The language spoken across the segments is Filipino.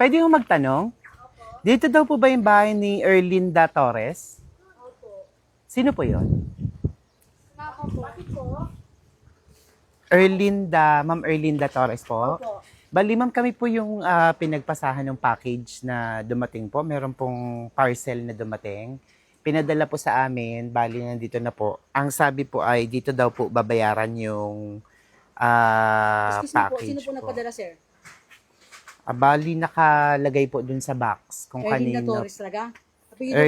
Pwede mo magtanong? Dito daw po ba yung bahay ni Erlinda Torres? Opo. Sino po yon? Ako po. Bakit po? Ma'am Erlinda Torres po? Opo. Bali ma'am, kami po yung pinagpasahan ng package na dumating po. Meron pong parcel na dumating. Pinadala po sa amin, bali nandito na po. Ang sabi po ay dito daw po babayaran yung Excuse me po, package sino po nagpadala, sir? Bali nakalagay po dun sa box kung Erlinda kanino. Torres talaga? Kapigil po.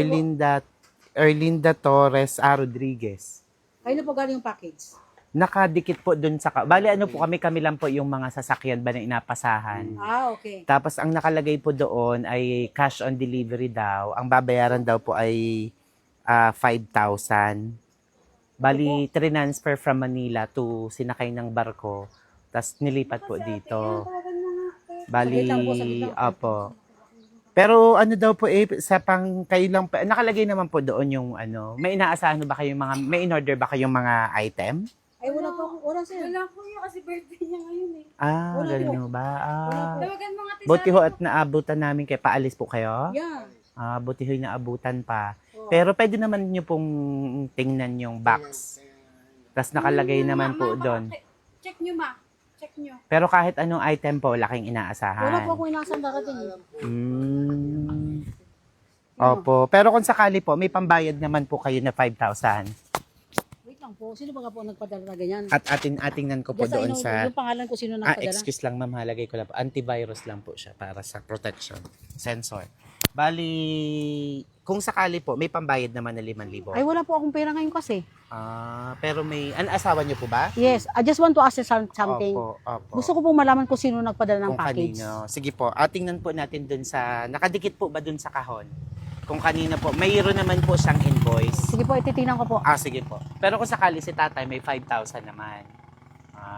Erlinda Torres Rodriguez. Kayo na po galing yung package? Nakadikit po dun sa... Bali ano po kami lang po yung mga sasakyan ba na inapasahan. Okay. Tapos ang nakalagay po doon ay cash on delivery daw. Ang babayaran daw po ay 5,000. Bali, transfer from Manila to sinakay ng barko. Tapos nilipat po dito. Bali, Saglit lang po, saglit lang. opo. Pero ano daw po sa kayo lang po, nakalagay naman po doon yung may inaasahan ba kayong may in-order ba kayong mga item? Ay, wala po. Wala, sir. Wala po yun kasi birthday niya ngayon eh. Wala Ganun po. ba? Tawagan mo nga Buti ho at naabutan namin kay paalis po kayo? Yeah. Buti ho'y naabutan pa. Oo. Pero pwede naman nyo pong tingnan yung box. Tapos nakalagay naman po doon. Check nyo ma. Check nyo. Pero kahit anong item po, laking inaasahan. Wala po akong inasang darating. Opo. Pero kung sakali po, may pambayad naman po kayo na 5,000. Wait lang po. Sino ba nga po nagpadala na ganyan? At atingnan ko po Just doon sa... Yung pangalan ko sino nagpadala? excuse lang ma'am, halagay ko lang po. Antivirus lang po siya para sa protection. Sensor. Bali, kung sakali po, may pambayad naman na 5,000. Ay, wala po akong pera ngayon kasi. Pero may... asawa niyo po ba? Yes, I just want to ask you something. Opo. Gusto ko pong malaman kung sino nagpadala ng Kung package. kanino. Sige po, tingnan po natin dun sa... Nakadikit po ba dun sa kahon? Kung kanino po. Mayroon naman po siyang invoice. Sige po, ititingnan ko po. Sige po. Pero kung sakali si tatay, may 5,000 naman.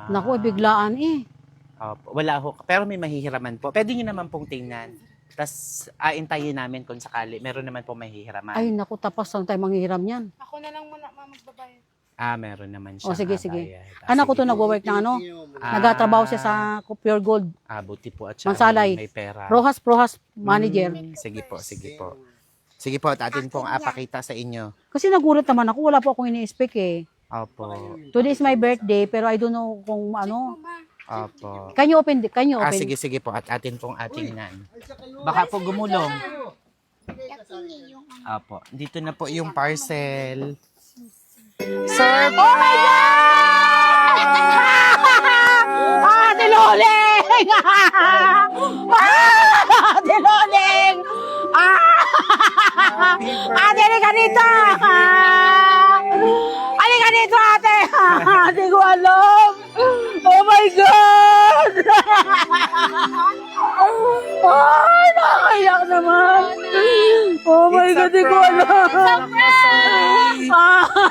Naku, biglaan eh. Opo, wala ho. Pero may mahihiraman po. Pwede nyo naman pong tingnan. Tapos, intayin namin kung sakali. Meron naman po mahihiraman. Ay, naku, tapos saan tayo manghihiram yan? Ako na lang muna ma magbabayad. Meron naman siya. Sige, sige. Bayad. Anak ko Sige to po. nagwo-work na nagatrabaho siya sa Pure Gold. Buti po at siya Mansalay. may pera. Rojas manager. Sige po, sige po. Sige po, at atin pong apakita sa inyo. Kasi nagulat naman ako, wala po akong ini-expect eh. Opo. Today is my birthday, pero I don't know kung ano. Opo. Can you open? Sige, sige po. At atin pong atingnan. Baka po gumulong. Opo. Dito na po yung parcel. Sir! Oh my God! Ate Loling! Ate Loling! Ate, halika dito! Halika dito, ate! Ate ko alam! Oh my God! Ay, nakakayak naman! Oh my God, di ko alam!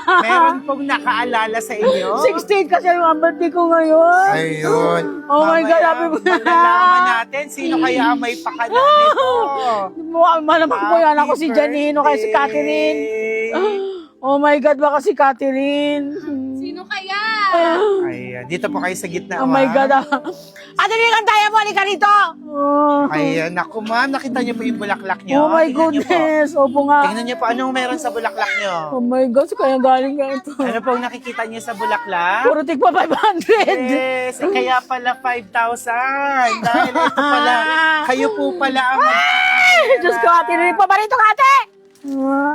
Meron pong nakaalala sa inyo? 16 kasi yung birthday ko ngayon. Ayun. Oh my God, Mamaya, happy birthday. malalaman natin sino kaya ang may pakala nito. Malamang po yan ako si Janino kaya si Catherine. Oh my God, baka si Catherine. Sino kaya? Ayan. Dito po kayo sa gitna. Oh my ma'am. God. Ate, nilang tayo mo, halika dito. Ayan. Naku ma'am, nakita niyo po yung bulaklak niyo. Oh my Tingnan niyo po. goodness. Opo nga. Tingnan niyo po anong meron sa bulaklak niyo. Oh my God, so kaya galing nga ito. Ano pong nakikita niyo sa bulaklak? Puro tigpa 500. Yes, kaya pala 5,000. Dahil ito pala, kayo po pala ang... Ay, Diyos ko, ate, rin pa ba rito ka, ate?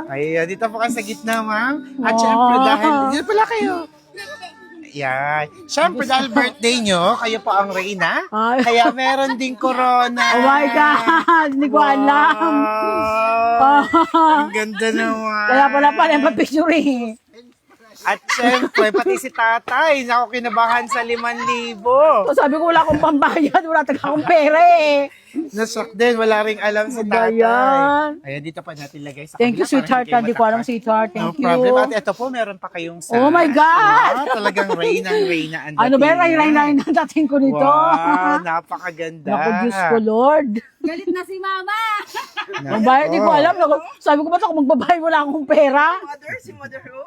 Ayan, dito po kayo sa gitna, ma'am. At syempre dahil, dito pala kayo. Yan. Syempre dahil birthday nyo, kayo po ang reyna. Ay. Kaya meron ding corona. Oh my God, hindi ko alam. Wow. Ang ganda naman. Kaya pala yung picture eh. At syempre, pati si tatay, naku kinabahan sa 5,000. So, sabi ko wala akong pambayad, wala talaga akong pera eh. Nasok din, wala ring alam si tatay. Ayan. Ayan, dito pa natin lagay sa Thank you, kabila para sweetheart. hindi kayo Hindi ko alam, matakot. sweetheart. No Thank you. problem. At ito po, meron pa kayong sa... Oh my God! Talagang reyna ang Ano ba dating. yung rain na dating ko nito? Wow, napakaganda. Naku, Diyos ko, Lord. Galit na si mama. Ang bayad, hindi ko alam. Sabi ko, ba't ako magbabayad? Wala akong pera. Mother, si Mother Ho.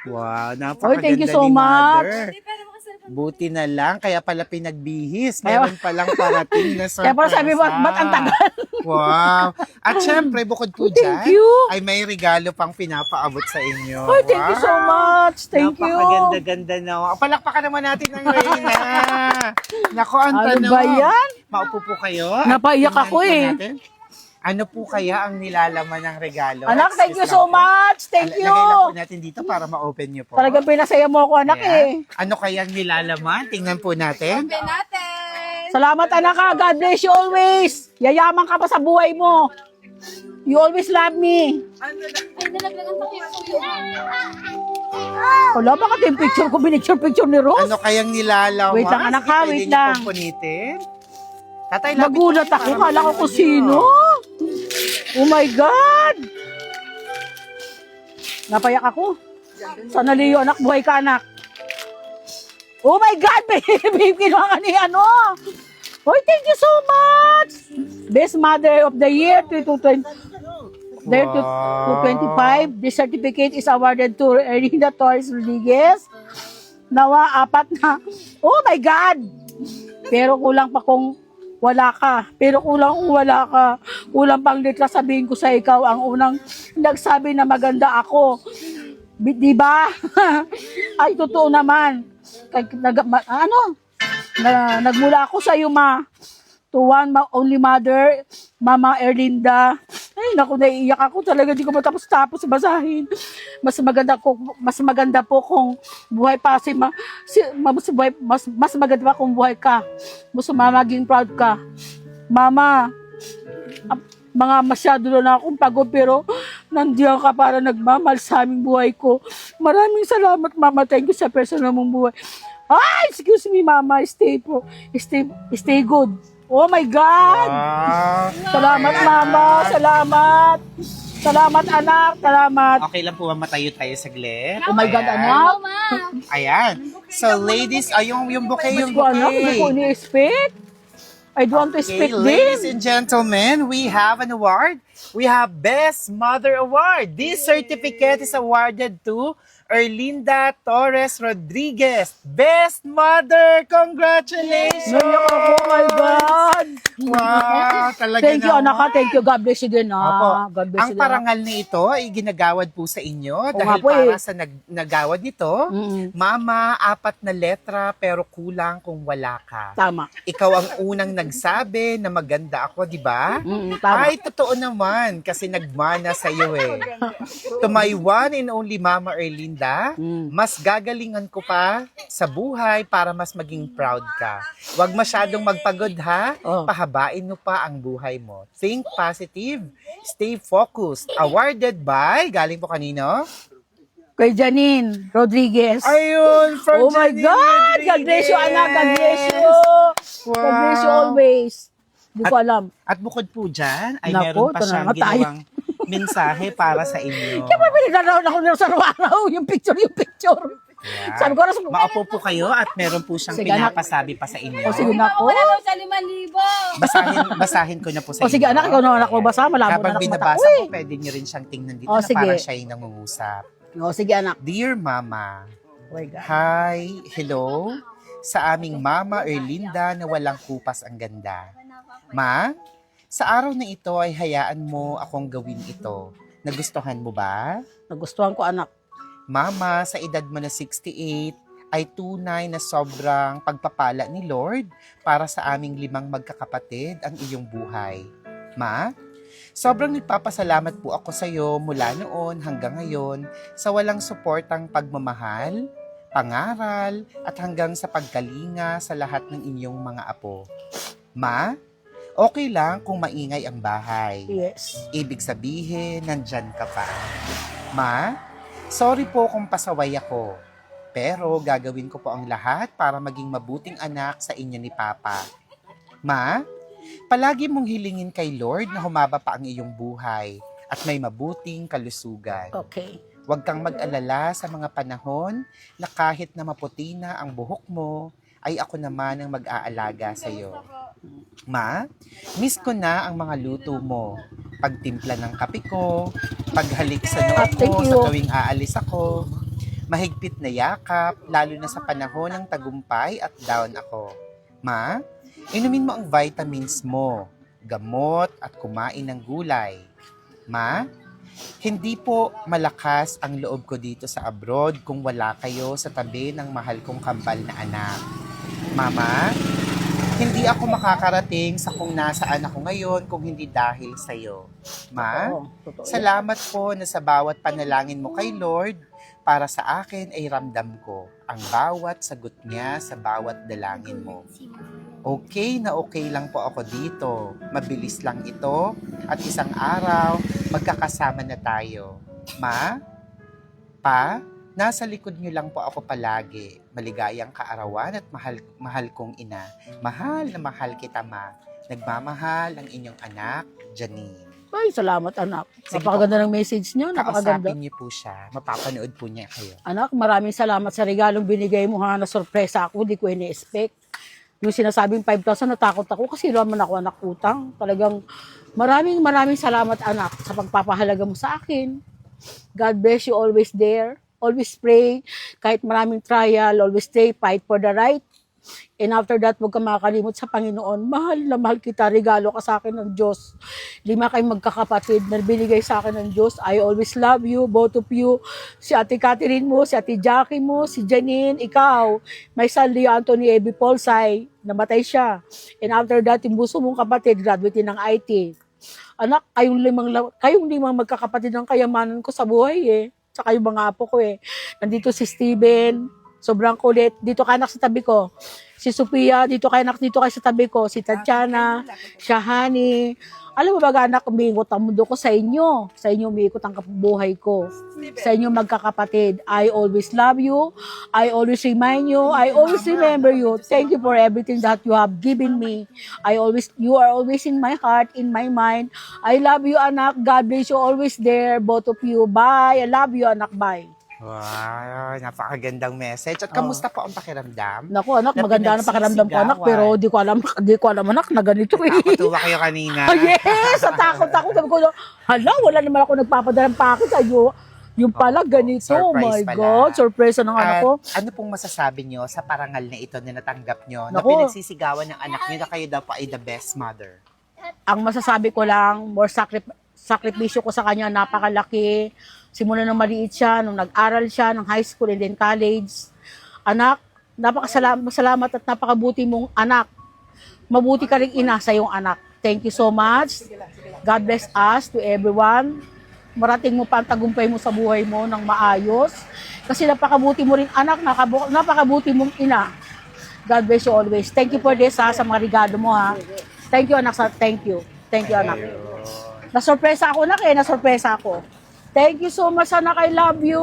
Wow, Oy, napakaganda thank you so ni much. Mother. Hindi, pero makasalpan. Buti na lang, kaya pala pinagbihis. Kaya- Meron palang parating na surprise. Kaya pala sabi mo, ba't ang tagal? Wow. At syempre, bukod po Thank dyan, you. ay may regalo pang pinapaabot sa inyo. Oy, thank you so much. Thank you. Napakaganda-ganda na. Palakpakan naman natin ng Reyna. Nako, ang Ano tanong. ba yan? Maupo po kayo. Napaiyak Tingnan ako po eh. natin. Ano po kaya ang nilalaman ng regalo? Anak, thank you Excuse so lang po. much. Thank you. Lagay lang po natin dito para ma-open nyo po. Talagang pinasaya mo ako, anak Ayan. eh. Ano kaya ang nilalaman? Tingnan po natin. Open natin. Salamat, anak ka. God bless you always. Yayaman ka pa sa buhay mo. You always love me. Ay, nalaglagan pa kayo. Wala, bakit yung picture ko, pinicture ni Rose? Ano kayang nilalaman? Wait lang, anak, ha? Pwede Wait niyo lang. pong punitin. Tatay, lapit Nagulat kayo ako. para Kala ko makita kung niyo. sino. Oh my God. Napayak ako. Sana Leo, anak. Buhay ka, anak. Oh my God, baby. Kinuha ka ni ano. Oh, thank you so much. Best Mother of the Year 2020. There to 25. This certificate is awarded to Erlinda Torres Rodriguez. Nawa, 4 na. Oh my God! Pero kulang pa kung wala ka. Pero kulang kung wala ka. Kulang pang litra sabihin ko sa ikaw ang unang nagsabi na maganda ako. Di ba? Ay, totoo naman. Nagmula ako sa iyo, ma. To one only mother, Mama Erlinda. Ay, naku, naiiyak ako talaga. Di ko matapos-tapos basahin. Mas maganda po kung buhay pa mas maganda pa kung buhay ka. Mas maging proud ka. Mama, mga masyado na akong pagod pero nandiyan ka para nagmamahal sa aming buhay ko. Maraming salamat, Mama. Thank you sa personal mong buhay. Ay, excuse me, Mama. Stay good. Oh my God! Wow. Salamat, Mama. Salamat. Salamat, anak. Salamat. Okay lang po ba matayo tayo saglit? Oh my God, Ayan. anak. Ma. Ayan. So, ladies, yung bouquet, Mas yung ko, anak. Hindi ko bouquet. ini-expect. I don't want to Okay, expect ladies this. and gentlemen, we have an award. We have Best Mother Award. This certificate is awarded to Erlinda Torres Rodriguez. Best Mother! Congratulations! Naiyak ako, oh my God. Wow, talaga Thank you, naman. anak. Thank you. God bless you din. Opo. God bless Ang you din. parangal na ito ay ginagawad po sa inyo Oo dahil nga po para eh. sa nagawad nito, Mm-mm. Mama, 4 na letra pero kulang kung wala ka. Tama. Ikaw ang unang nagsabi na maganda ako, di ba? Tama. Ay, totoo naman kasi nagmana sa iyo eh. To my one and only Mama Erlinda, mas gagalingan ko pa sa buhay para mas maging proud ka. Huwag masyadong magpagod ha, Oh. pahabain mo pa ang buhay mo. Think positive, stay focused. Awarded by, galing po kanino? Kay Janine Rodriguez. Ayun, from Oh my Janine God! God bless you, anak. God bless you. God bless you always. Hindi ko alam. At bukod po dyan, ay Naku, meron pa ito na siyang nga tayo. ginawang mensahe para sa inyo. Kaya ba pinagdaraw ako sa araw yung picture. Yan. Sabi ko na, Maupo po kayo at meron po siyang Sige, anak. pinapasabi pa sa inyo. O sige na ako. Wala daw sa 5,000. Basahin ko na po sa O inyo. sige anak, ikaw na anak ko basa. Malabo na Habang anak ko mata. binabasa Uy! ko, pwede niyo rin siyang tingnan dito O, na sige. parang siya yung nangungusap. O sige anak. Dear Mama, Oh my God. hi, hello, sa aming Mama Erlinda na walang kupas ang ganda. Ma, sa araw na ito ay hayaan mo akong gawin ito. Nagustuhan mo ba? Nagustuhan ko anak. Mama, sa edad mo na 68, ay tunay na sobrang pagpapala ni Lord para sa aming 5 magkakapatid ang iyong buhay. Ma, sobrang nagpapasalamat po ako sa iyo mula noon hanggang ngayon sa walang suportang pagmamahal, pangaral, at hanggang sa pagkalinga sa lahat ng inyong mga apo. Ma, okay lang kung maingay ang bahay. Yes. Ibig sabihin, nandyan ka pa. Ma, sorry po kung pasaway ako. Pero gagawin ko po ang lahat para maging mabuting anak sa inyo ni Papa. Ma, palagi mong hilingin kay Lord na humaba pa ang iyong buhay at may mabuting kalusugan. Okay. Huwag kang mag-alala sa mga panahon na kahit na maputi na ang buhok mo, ay ako naman ang mag-aalaga sa iyo. Ma, miss ko na ang mga luto mo. Pagtimpla ng kape ko, paghalik sa noo Thank ko you. sa tuwing aalis ako. mahigpit na yakap, lalo na sa panahon ng tagumpay at down ako. Ma, inumin mo ang vitamins mo, gamot at kumain ng gulay. Ma, hindi po malakas ang loob ko dito sa abroad kung wala kayo sa tabi ng mahal kong kambal na anak. Mama, hindi ako makakarating sa kung nasaan ako ngayon kung hindi dahil sa'yo. Ma, Oo, totoo. salamat po na sa bawat panalangin mo kay Lord, para sa akin ay ramdam ko ang bawat sagot niya sa bawat dalangin mo. Okay na okay lang po ako dito. Mabilis lang ito at isang araw magkakasama na tayo. Ma, Pa, nasa likod niyo lang po ako palagi. Maligayang kaarawan at mahal kong ina. Mahal na mahal kita, Ma. Nagmamahal ang inyong anak, Janine. Ay, salamat anak. Sige Napakaganda ng message niyo. Napakaganda. Kausapin niyo po siya. Mapapanood po niya kayo. Anak, maraming salamat sa regalong binigay mo ha. Na-surpresa ako. Di ko ini-expect. Yung sinasabing 5,000, natakot ako kasi naman ako anak utang. Talagang maraming salamat anak sa pagpapahalaga mo sa akin. God bless you, always there. Always pray. Kahit maraming trial, always stay, fight for the right. And after that, huwag ka makakalimot sa Panginoon. Mahal na mahal kita. Regalo ka sa akin ng Diyos. 5 kayong magkakapatid na binigay sa akin ng Diyos. I always love you, both of you. Si Ate Catherine mo, si Ate Jackie mo, si Janine, ikaw. May son Leo Anthony Ebi Polsay. Namatay siya. And after that, yung buso mong kapatid, graduate ng IT. Anak, kayong limang magkakapatid ng kayamanan ko sa buhay eh. Tsaka yung mga apo ko eh. Nandito si Steven, sobrang kulit. Dito ka anak sa tabi ko. Si Sophia, dito kayo sa tabi ko. Si Tatiana, Shahani. Alam mo ba anak, umiikot ang mundo ko sa inyo. Sa inyo umiikot ang buhay ko. Sa inyo magkakapatid. I always love you. I always remind you. I always remember you. Thank you for everything that you have given me. You are always in my heart, in my mind. I love you anak. God bless you always there. Both of you. Bye. I love you anak. Bye. Wow, napakagandang message. At kamusta po ang pakiramdam? Naku anak, Na maganda na pakiramdam ko anak, pero di ko alam anak na ganito eh. Nakakatuwa kayo kanina. Ah, yes, takot ako. Sabi ko, hala, wala naman ako nagpapadalang pakit sa'yo. Yung pala, ganito. Oh surprise my pala. God, surprise ng anak ko. At ano pong masasabi nyo sa parangal na ito na natanggap nyo? Na Naku. pinagsisigawan ng anak nyo na kayo daw po ay the best mother. Ang masasabi ko lang, more sakripisyo ko sa kanya, napakalaki. Simula nung maliit siya, nung nag-aral siya, ng high school and then college. Anak, napakasalamat at napakabuti mong anak. Mabuti ka rin ina sa iyong anak. Thank you so much. God bless us to everyone. Marating mo pa ang tagumpay mo sa buhay mo ng maayos. Kasi napakabuti mo rin anak, napakabuti mong ina. God bless you always. Thank you for this ha, sa mga regalo mo ha. Thank you anak, thank you. Thank you anak. Nasurpresa ako anak nasurpresa ako. Thank you so much anak, I love you.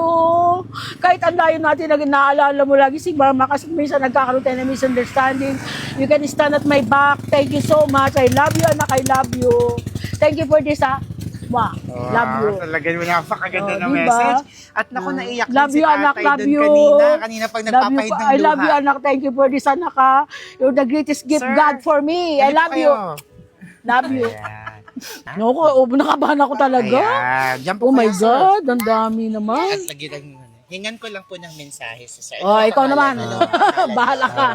Kahit ang layo natin, naalala mo lagi si mama kasi minsan nagkakaroon tayo ng misunderstanding. You can stand at my back. Thank you so much. I love you anak, I love you. Thank you for this ha. Wow, love you. Talagang napakaganda ng Diba? message. At naku, naiyak Love din si you, anak. tatay Love dun you. kanina pag nagpapahid ng luha. I love you, anak. Thank you for this, anak, ha. You're the greatest gift Sir, God for me. I Halika love you. kayo. Love you. Ayan. Naku, nakabahan ako talaga. Ayan. Diyan po Oh my kayo, sir. God, ang dami naman. At lagyan ng hingan ko lang po ng mensahe sa sir. Oh, ikaw naman. Bahala. Bahala ka.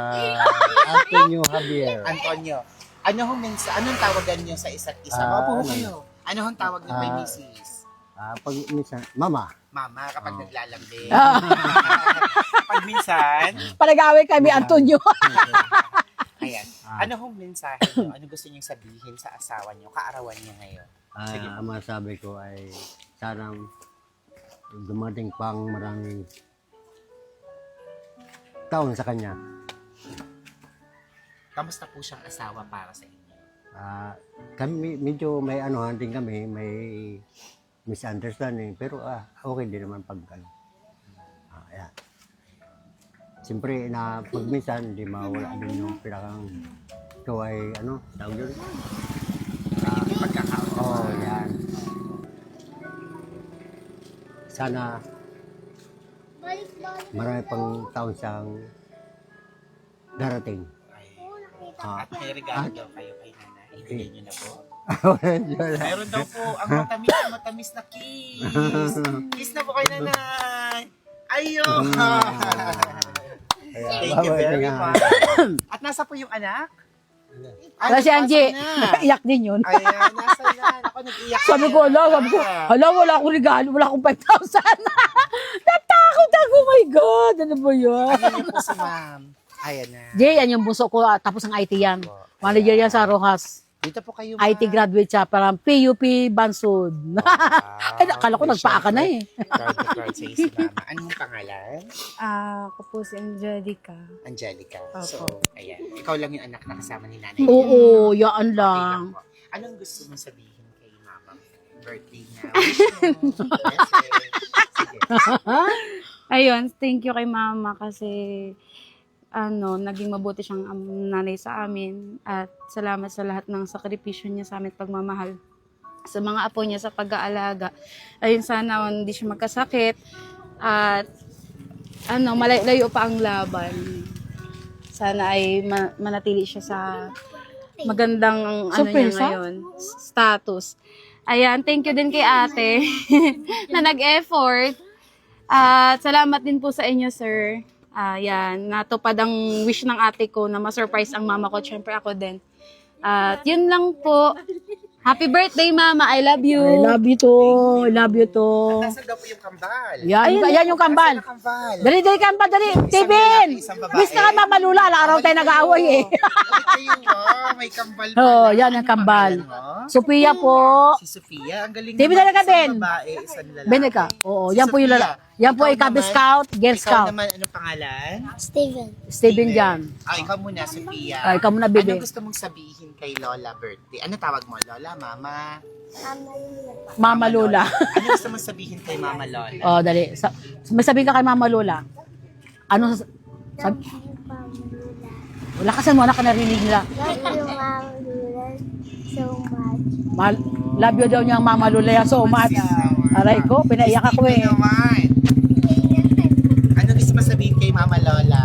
Antonio Javier. Antonio, anong tawagan niyo sa isa't isa? Opo kayo. Ano hong tawag niyo kay Mrs.? Pag minsan, Mama. Mama, kapag naglalambing. Ah. Pag minsan, Palagaway kami, Antonio. ayan. Ano hong mensahe niyo? Ano gusto niyong sabihin sa asawa niyo, kaarawan niya ngayon? Sige. Ang masabi ko ay sanang dumating pang maraming taon sa kanya. Kamusta po siyang asawa para sa inyo? Kami medyo may anuhan din kami, may misunderstanding, pero okay din naman pag ano. Ayan. Siyempre na pag minsan hindi mawala din yung pinakang ito ay ano, tawag yun? Hindi pagkakaon. Oh, yan. Sana marami pang taon siyang darating. At may regalo daw kayo kay nanay. Ibigay niyo na po. Wala. Meron daw po ang matamis na kiss. Kiss na po kay nanay. Ayun! Kaya, Thank you babait very nga. much. At nasa po yung anak? Wala si Angie. napasok na. Iyak din yun. Ayan, nasa yan. Ako nag-iyak. Sabi ko, wala akong regalo, wala akong 5,000. Natakot ako, oh my God. Ano ba yun? Ano niyo po si ma'am? Ayan na. Jay, yan yung bunso ko, tapos ang IT yan. Manager yan sa Rojas. Dito po kayo, IT graduate siya, parang PUP Bansod. Ay, akala ko nagpaaka na eh. Proud na proud sa'yo si mama. Anong pangalan? Ako po si Angelica. Angelica. Opo. So, ayan. Ikaw lang yung anak na kasama ni nanay. Oo, yaan Okay lang. po. Anong gusto mong sabihin kay mama? Birthday niya. Wish mo. Blessed. Sige. Ayun, thank you kay mama kasi naging mabuti siyang nanay sa amin at salamat sa lahat ng sakripisyo niya sa amin at pagmamahal sa mga apo niya sa pag-aalaga. Ayun, sana hindi siya magkasakit at malayo pa ang laban. Sana ay manatili siya sa magandang niya Surpresa? ngayon, status. Ayan, thank you din kay ate na nag-effort. At salamat din po sa inyo, sir. Ayan, natupad ang wish ng ate ko na ma-surprise ang mama ko. Siyempre ako din. At yun lang po. Happy birthday, mama. I love you. I love you to. I love you to. Nasaan daw po yung kambal? Yan yung kambal. Nasaan ang kambal? Dali, kambal, dali. Tibin! isang babae. Miss ka ka mamalula. Araw tayo nag-aaway eh. Balik kayo, may kambal pala. Oh, yan ang Anong kambal. pangalan mo? Sophia po. Si Sofia. Ang galing Tibin naman. talaga Isang din. babae, isang lalaki. Bene ka. Oo, Si yan po yung Sophia. lala. Yan po ay Ikaw Cub naman- Scout, Girl Ikaw Scout. naman, anong pangalan? Steven dyan. Ikaw muna, Sophia. Ay, ikaw muna, bebe. Anong gusto mong sabihin kay Lola birthday? Ano tawag mo? Lola, Mama? Mama Lola. Ano gusto mong sabihin kay Mama Lola? Oh, dali. May sabihin ka kay Mama Lola. Ano wala kasi mo anak ka narinig nila. Love you daw niya ang Mama Lola so much. Aray ko, pinaiyak ako eh. Naman. Ano gusto mong sabihin kay Mama Lola?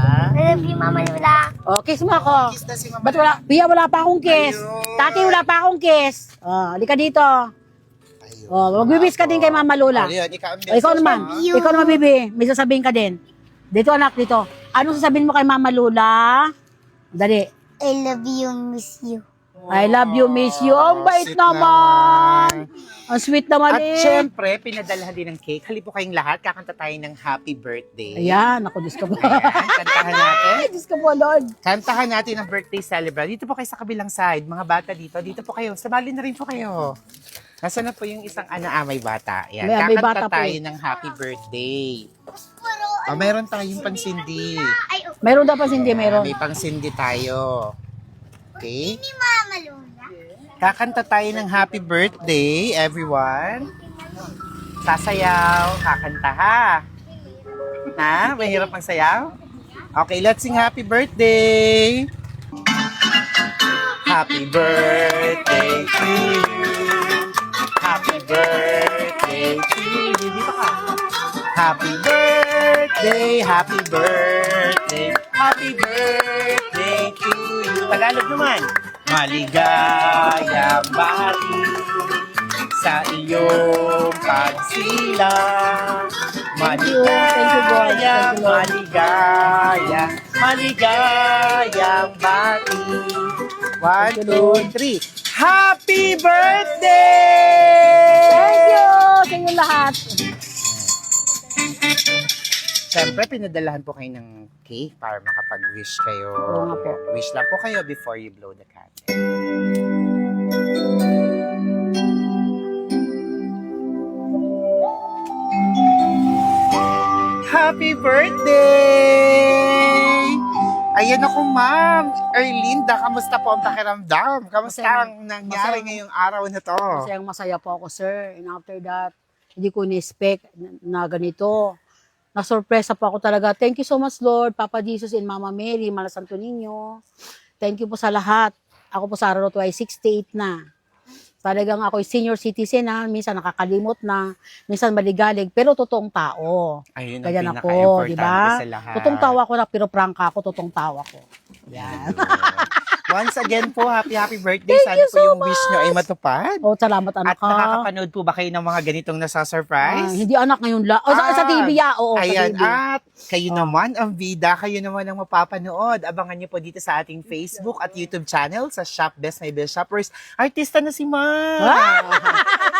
Oh, kiss mo ako. Kiss na si Mama Ba't wala? Pia, wala pa akong kiss. Ayun. Tati, wala pa akong kiss. Oh, halika dito. Ayun. Oh, magbibis ka din kay Mama Lola. Ayun, ikaw, ang O, ikaw message naman. mo. Ikaw naman, bibi. May sasabihin ka din. Dito, anak, dito. Anong sasabihin mo kay Mama Lola? Dali. I love you, miss you. I love you, miss you. Ang bait Sweet naman. Ang sweet naman At eh. syempre, pinadalhan din ng cake. Halipo kayong lahat, kakanta tayo ng happy birthday. Ayan, ako, Diyos ko po. Ayan, kantahan natin. Ay, Diyos ko po, Lord. Kantahan natin ang birthday celebrant. Dito po kayo sa kabilang side. Mga bata dito po kayo. Sabali na rin po kayo. Nasaan na po yung isang may bata? Ayan, May kakanta bata po tayo eh. ng happy birthday. Mayroon tayong pansindi. Mayroon daw pa hindi, mayroon. May pansindi tayo. Okay? Ni Mama Lola. Kakanta tayo ng happy birthday, everyone. Sasayaw, kakanta ha. Ha? Mahirap ang sayaw? Okay, let's sing happy birthday. Happy birthday to you. Happy birthday to you. Dito ka. Happy birthday, happy birthday, happy birthday to you. Tagalog naman. Maligayang bati sa iyong pagsilang. Maligayang, maligayang, maligayang bati. 1, 2, 3. Happy birthday! Thank you sa inyo lahat. Siyempre, pinadalahan po kayo ng cake para makapag-wish kayo. Oo nga po. Wish lang po kayo before you blow the candle. Happy birthday! Ayan ako, ma'am. Erlinda, kamusta po ang pakiramdam? Kamusta ang nangyari ngayong araw na to? Masaya po ako, sir. And after that, hindi ko ni-expect na ganito. Na-surpresa po ako talaga. Thank you so much, Lord, Papa Jesus and Mama Mary, Mala Santo Niño. Thank you po sa lahat. Ako po sa araw to ay 68 na. Talagang ako ay senior citizen na. Minsan nakakalimot na. Minsan maligalig. Pero totoong tao. Ayun ang Ganyan ako, pinaka-importante di ba? sa lahat. Totoong tawa ko na, pero prangka ako, totoong tawa ko. Yan. Once again po, happy birthday. Thank Sana you po so yung wish nyo ay matupad. Oh, salamat anak At ka. nakakapanood po ba kayo ng mga ganitong nasa-surprise? Hindi anak ngayon la. Oh, sa TV ya. Oo, Ayan, sa TV. at kayo naman ang bida, kayo naman ang mapapanood. Abangan nyo po dito sa ating Facebook at YouTube channel sa Shop Best My Best Shoppers. Artista na si Ma!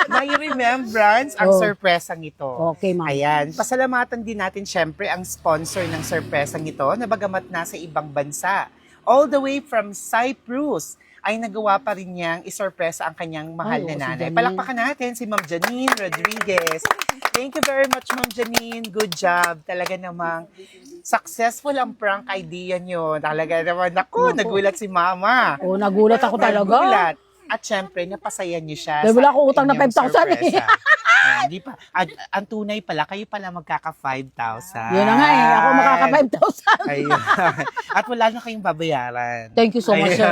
May remembrance ang Oh. sorpresang ito. Okay, ma'am. Ayan, pasalamatan din natin syempre ang sponsor ng sorpresang ito na bagamat nasa ibang bansa. All the way from Cyprus ay nagawa pa rin niyang isorpresa ang kanyang mahal Ay, na si nanay. Janine. Palakpakan natin si Ma'am Janine Rodriguez. Thank you very much, Ma'am Janine. Good job. Talaga namang successful ang prank idea niyo. Talaga naman, naku, nagulat si Mama. Oh, nagulat ako talaga. Nagulat. At syempre, napasaya niyo siya. Dahil wala akong utang na inyong 5,000 eh. sorpresa. Hindi pa. Ang tunay pala, kayo pala magkaka 5,000. Yun na nga eh. Ako makaka 5,000. Ayun. At wala na kayong babayaran. Thank you so much, sir.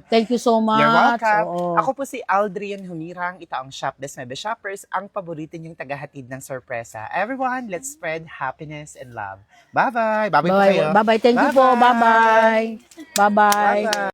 Thank you so much. You're welcome. Oo. Ako po si Aldrian Humirang. Ito ang Shop Best My Best Shoppers, ang paborito niyong tagahatid ng sorpresa. Everyone, let's spread happiness and love. Bye-bye. Bye-bye po kayo. Bye-bye. Thank you po. Bye-bye. Bye-bye. Bye-bye. Bye-bye.